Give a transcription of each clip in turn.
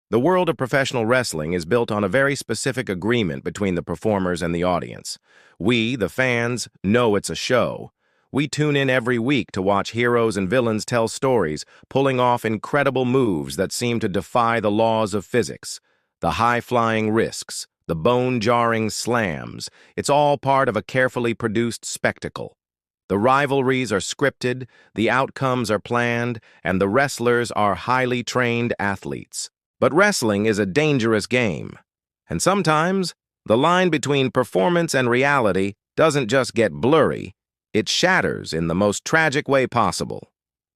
The world of professional wrestling is built on a very specific agreement between the performers and the audience. We, the fans, know it's a show. We tune in every week to watch heroes and villains tell stories, pulling off incredible moves that seem to defy the laws of physics. The high-flying risks, the bone-jarring slams, it's all part of a carefully produced spectacle. The rivalries are scripted, the outcomes are planned, and the wrestlers are highly trained athletes. But wrestling is a dangerous game. And sometimes, the line between performance and reality doesn't just get blurry, it shatters in the most tragic way possible.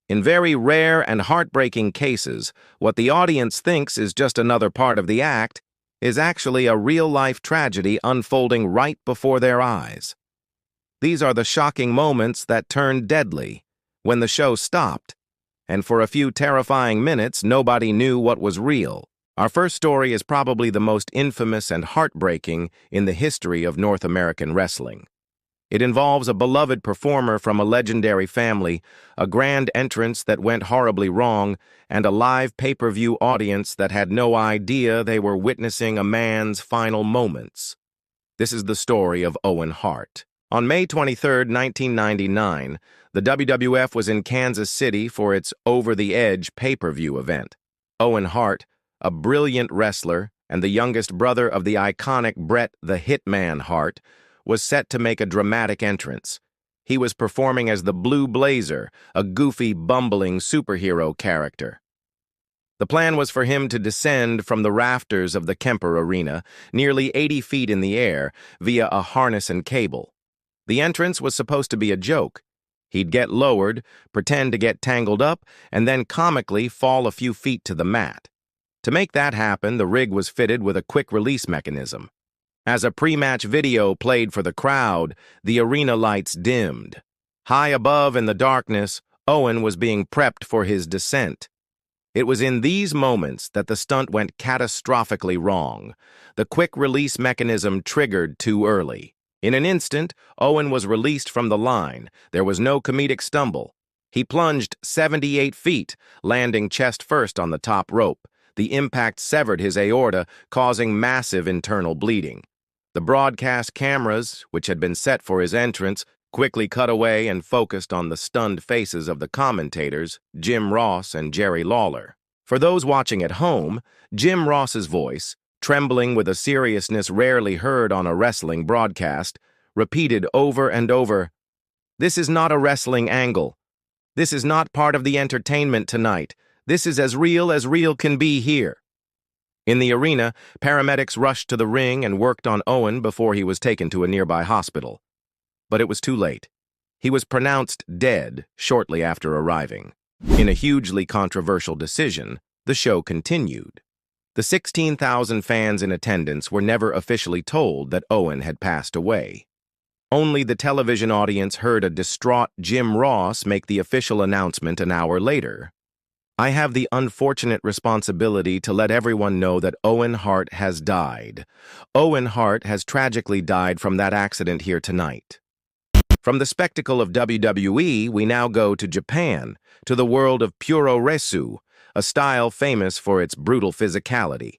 In very rare and heartbreaking cases, what the audience thinks is just another part of the act is actually a real-life tragedy unfolding right before their eyes. These are the shocking moments that turned deadly, when the show stopped, and for a few terrifying minutes, nobody knew what was real. Our first story is probably the most infamous and heartbreaking in the history of North American wrestling. It involves a beloved performer from a legendary family, a grand entrance that went horribly wrong, and a live pay-per-view audience that had no idea they were witnessing a man's final moments. This is the story of Owen Hart. On May 23, 1999, the WWF was in Kansas City for its Over the Edge pay-per-view event. Owen Hart, a brilliant wrestler and the youngest brother of the iconic Bret the Hitman Hart, was set to make a dramatic entrance. He was performing as the Blue Blazer, a goofy, bumbling superhero character. The plan was for him to descend from the rafters of the Kemper Arena, nearly 80 feet in the air, via a harness and cable. The entrance was supposed to be a joke. He'd get lowered, pretend to get tangled up, and then comically fall a few feet to the mat. To make that happen, the rig was fitted with a quick-release mechanism. As a pre-match video played for the crowd, the arena lights dimmed. High above in the darkness, Owen was being prepped for his descent. It was in these moments that the stunt went catastrophically wrong. The quick-release mechanism triggered too early. In an instant, Owen was released from the line. There was no comedic stumble. He plunged 78 feet, landing chest first on the top rope. The impact severed his aorta, causing massive internal bleeding. The broadcast cameras, which had been set for his entrance, quickly cut away and focused on the stunned faces of the commentators, Jim Ross and Jerry Lawler. For those watching at home, Jim Ross's voice, trembling with a seriousness rarely heard on a wrestling broadcast, repeated over and over, "This is not a wrestling angle. This is not part of the entertainment tonight. This is as real can be here." In the arena, paramedics rushed to the ring and worked on Owen before he was taken to a nearby hospital. But it was too late. He was pronounced dead shortly after arriving. In a hugely controversial decision, the show continued. The 16,000 fans in attendance were never officially told that Owen had passed away. Only the television audience heard a distraught Jim Ross make the official announcement an hour later. "I have the unfortunate responsibility to let everyone know that Owen Hart has died. Owen Hart has tragically died from that accident here tonight." From the spectacle of WWE, we now go to Japan, to the world of Puro Resu, a style famous for its brutal physicality.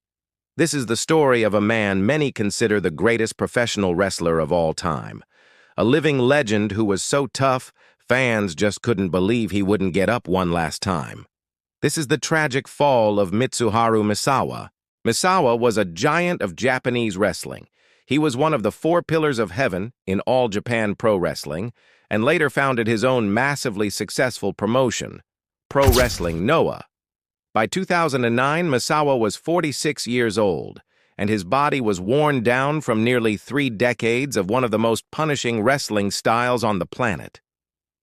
This is the story of a man many consider the greatest professional wrestler of all time. A living legend who was so tough, fans just couldn't believe he wouldn't get up one last time. This is the tragic fall of Mitsuharu Misawa. Misawa was a giant of Japanese wrestling. He was one of the 4 pillars of heaven in All Japan Pro Wrestling, and later founded his own massively successful promotion, Pro Wrestling Noah. By 2009, Misawa was 46 years old, and his body was worn down from nearly 3 decades of one of the most punishing wrestling styles on the planet.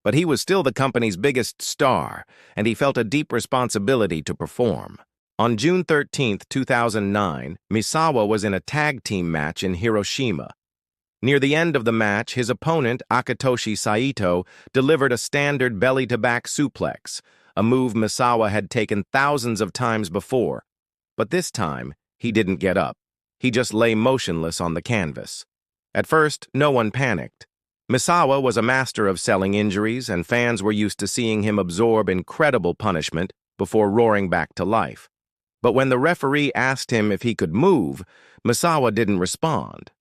But he was still the company's biggest star, and he felt a deep responsibility to perform. On June 13, 2009, Misawa was in a tag team match in Hiroshima. Near the end of the match, his opponent, Akitoshi Saito, delivered a standard belly-to-back suplex, a move Misawa had taken thousands of times before. But this time, he didn't get up. He just lay motionless on the canvas. At first, no one panicked. Misawa was a master of selling injuries, and fans were used to seeing him absorb incredible punishment before roaring back to life. But when the referee asked him if he could move, Misawa didn't respond.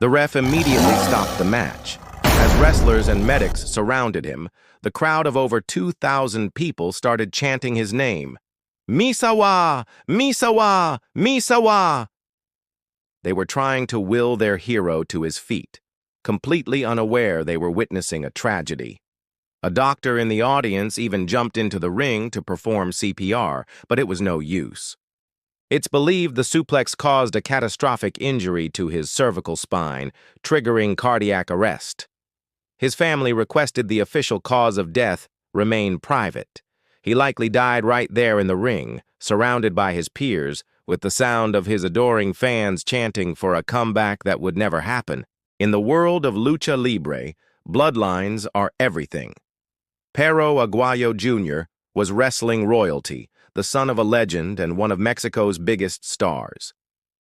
The ref immediately stopped the match. As wrestlers and medics surrounded him, the crowd of over 2,000 people started chanting his name. Misawa! Misawa! Misawa! They were trying to will their hero to his feet, completely unaware they were witnessing a tragedy. A doctor in the audience even jumped into the ring to perform CPR, but it was no use. It's believed the suplex caused a catastrophic injury to his cervical spine, triggering cardiac arrest. His family requested the official cause of death remain private. He likely died right there in the ring, surrounded by his peers, with the sound of his adoring fans chanting for a comeback that would never happen. In the world of lucha libre, bloodlines are everything. Perro Aguayo Jr. was wrestling royalty, the son of a legend and one of Mexico's biggest stars.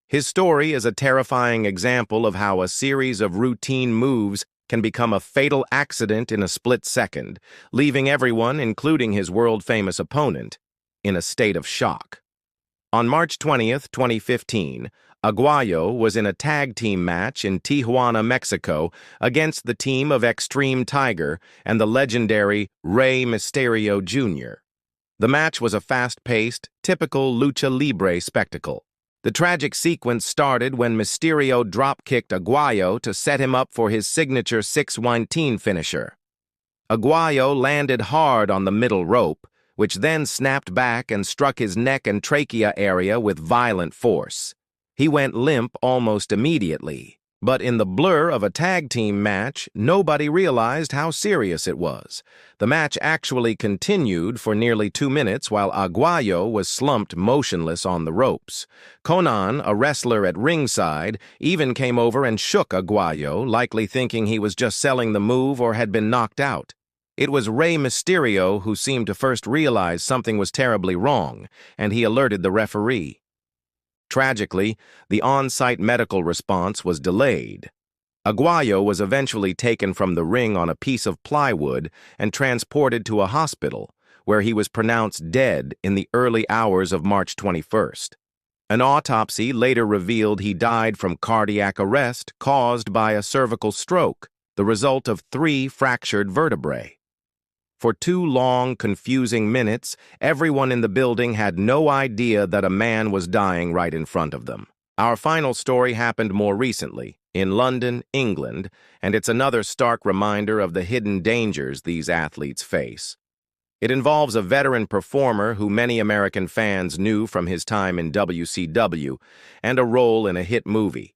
His story is a terrifying example of how a series of routine moves can become a fatal accident in a split second, leaving everyone, including his world-famous opponent, in a state of shock. On March 20th, 2015, Aguayo was in a tag team match in Tijuana, Mexico, against the team of Extreme Tiger and the legendary Rey Mysterio Jr. The match was a fast-paced, typical lucha libre spectacle. The tragic sequence started when Mysterio drop-kicked Aguayo to set him up for his signature 619 finisher. Aguayo landed hard on the middle rope, which then snapped back and struck his neck and trachea area with violent force. He went limp almost immediately, but in the blur of a tag team match, nobody realized how serious it was. The match actually continued for nearly 2 minutes while Aguayo was slumped motionless on the ropes. Conan, a wrestler at ringside, even came over and shook Aguayo, likely thinking he was just selling the move or had been knocked out. It was Rey Mysterio who seemed to first realize something was terribly wrong, and he alerted the referee. Tragically, the on-site medical response was delayed. Aguayo was eventually taken from the ring on a piece of plywood and transported to a hospital, where he was pronounced dead in the early hours of March 21st. An autopsy later revealed he died from cardiac arrest caused by a cervical stroke, the result of 3 fractured vertebrae. For 2 long, confusing minutes, everyone in the building had no idea that a man was dying right in front of them. Our final story happened more recently, in London, England, and it's another stark reminder of the hidden dangers these athletes face. It involves a veteran performer who many American fans knew from his time in WCW and a role in a hit movie.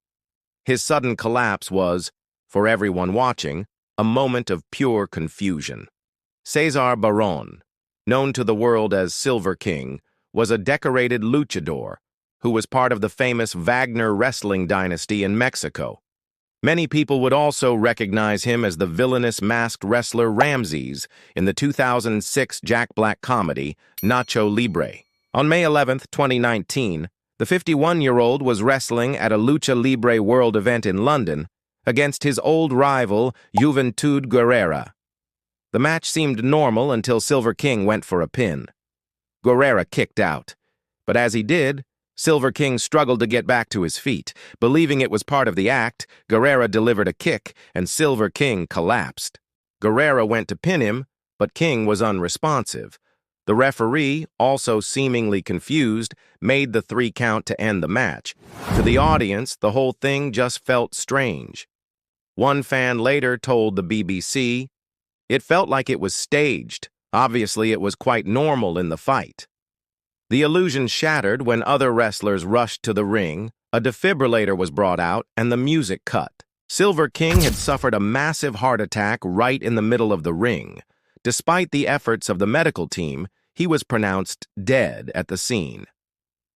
His sudden collapse was, for everyone watching, a moment of pure confusion. Cesar Barron, known to the world as Silver King, was a decorated luchador who was part of the famous Wagner wrestling dynasty in Mexico. Many people would also recognize him as the villainous masked wrestler Ramses in the 2006 Jack Black comedy Nacho Libre. On May 11, 2019, the 51-year-old was wrestling at a Lucha Libre World event in London against his old rival Juventud Guerrera. The match seemed normal until Silver King went for a pin. Guerrera kicked out, but as he did, Silver King struggled to get back to his feet. Believing it was part of the act, Guerrera delivered a kick, and Silver King collapsed. Guerrera went to pin him, but King was unresponsive. The referee, also seemingly confused, made the 3 count to end the match. To the audience, the whole thing just felt strange. One fan later told the BBC, "It felt like it was staged. Obviously, it was quite normal in the fight." The illusion shattered when other wrestlers rushed to the ring, a defibrillator was brought out, and the music cut. Silver King had suffered a massive heart attack right in the middle of the ring. Despite the efforts of the medical team, he was pronounced dead at the scene.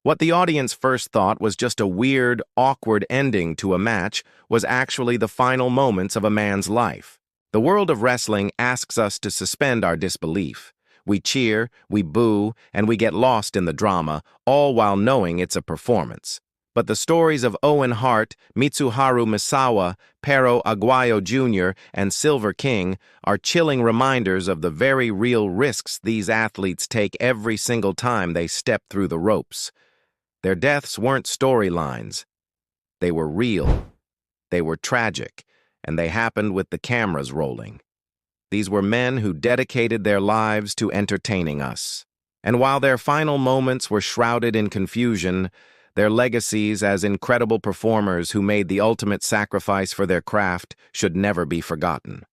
What the audience first thought was just a weird, awkward ending to a match was actually the final moments of a man's life. The world of wrestling asks us to suspend our disbelief. We cheer, we boo, and we get lost in the drama, all while knowing it's a performance. But the stories of Owen Hart, Mitsuharu Misawa, Perro Aguayo Jr., and Silver King are chilling reminders of the very real risks these athletes take every single time they step through the ropes. Their deaths weren't storylines. They were real. They were tragic, and they happened with the cameras rolling. These were men who dedicated their lives to entertaining us. And while their final moments were shrouded in confusion, their legacies as incredible performers who made the ultimate sacrifice for their craft should never be forgotten.